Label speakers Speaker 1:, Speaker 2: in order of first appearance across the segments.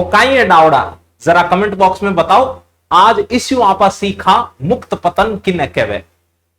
Speaker 1: ओकाई डावड़ा, जरा comment box में बताओ आज इस्यू आपा सीखा मुक्त पतन किन्ने कहवे।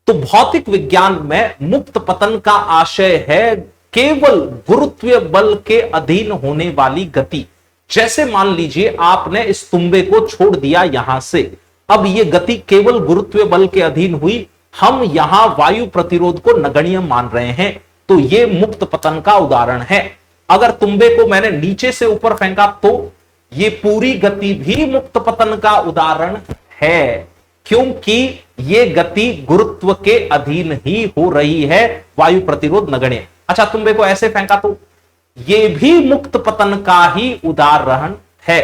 Speaker 1: तो भौतिक विज्ञान में मुक्त पतन का आशय है केवल गुरुत्वीय बल के अधीन होने वाली गति। जैसे मान लीजिए आपने इस तुम्बे को छोड़ दिया यहां से, अब यह गति केवल गुरुत्वीय बल के अधीन हुई, हम यहां वायु प्रतिरोध को नगण्य मान रहे हैं, तो यह मुक्त पतन का उदाहरण है। अगर तुम्बे को मैंने नीचे से ऊपर फेंका तो यह पूरी गति भी मुक्त पतन का उदाहरण है, क्योंकि यह गति गुरुत्व के अधीन ही हो रही है, वायु प्रतिरोध नगण्य। अच्छा, तुम्बे को ऐसे फेंका तो यह भी मुक्त पतन का ही उदाहरण है।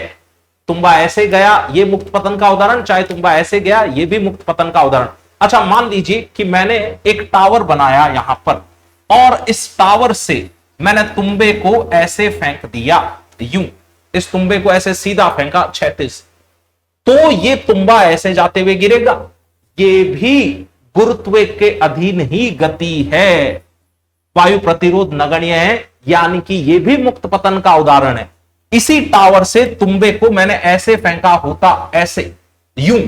Speaker 1: तुम्बा ऐसे गया, यह मुक्त पतन का उदाहरण, चाहे तुम्बा ऐसे गया, यह भी मुक्त पतन का उदाहरण। अच्छा, मान लीजिए कि मैंने एक टावर बनाया यहां पर, और इस टावर से मैंने तुम्बे को ऐसे फेंक दिया, यूं इस तुम्बे को ऐसे सीधा फेंका 36, तो ये तुम्बा ऐसे जाते हुए गिरेगा। ये भी गुरुत्व के अधीन ही गति है, वायु प्रतिरोध नगण्य है, यानी कि यह भी मुक्त पतन का उदाहरण है। इसी टावर से तुम्बे को मैंने ऐसे फेंका होता, ऐसे यूं,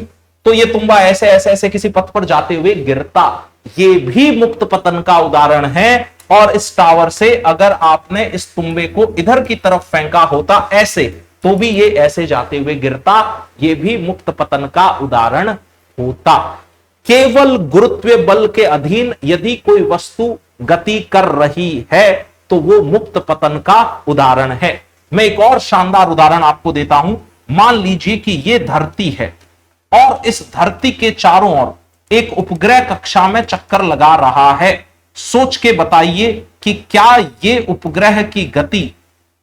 Speaker 1: तो ये तुम्बा ऐसे ऐसे ऐसे किसी पथ पर जाते हुए गिरता, ये भी मुक्त पतन का उदाहरण है। और इस टावर से अगर आपने इस तुम्बे को इधर की तरफ फेंका होता ऐसे, तो भी ये ऐसे जाते हुए गिरता, ये भी मुक्त पतन का उदाहरण होता। केवल गुरुत्वीय बल के अधीन यदि कोई वस्तु गति कर रही है तो वो मुक्त पतन का उदाहरण है। मैं एक और शानदार उदाहरण आपको देता हूं। मान लीजिए कि यह धरती है और इस धरती के चारों ओर एक उपग्रह कक्षा में चक्कर लगा रहा है। सोच के बताइए कि क्या यह उपग्रह की गति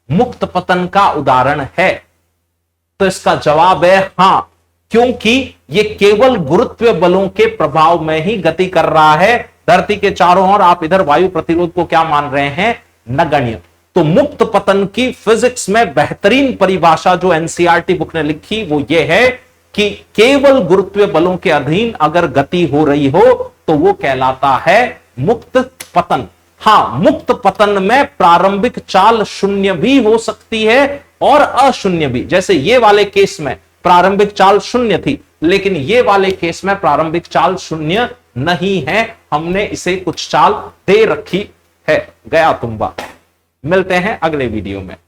Speaker 1: मुक्त पतन का उदाहरण है? तो इसका जवाब है हां, क्योंकि यह केवल गुरुत्वीय बलों के प्रभाव में ही गति कर रहा है। धरती के चारों ओर आप इधर वायु प्रतिरोध को क्या मान रहे हैं? नगण्य। तो मुक्त पतन की फिजिक्स में बेहतरीन परिभाषा जो एनसीईआरटी बुक ने लिखी वो ये है कि केवल गुरुत्वीय बलों के अधीन अगर गति हो रही हो तो वो कहलाता है मुक्त पतन। हां, मुक्त पतन में प्रारंभिक चाल शून्य भी हो सकती है और अशून्य भी। जैसे ये वाले केस में प्रारंभिक चाल शून्य थी, लेकिन ये वाले केस में प्रारंभिक चाल शून्य नहीं है, हमने इसे कुछ चाल दे रखी है। गया तुम्बा। मिलते हैं अगले वीडियो में।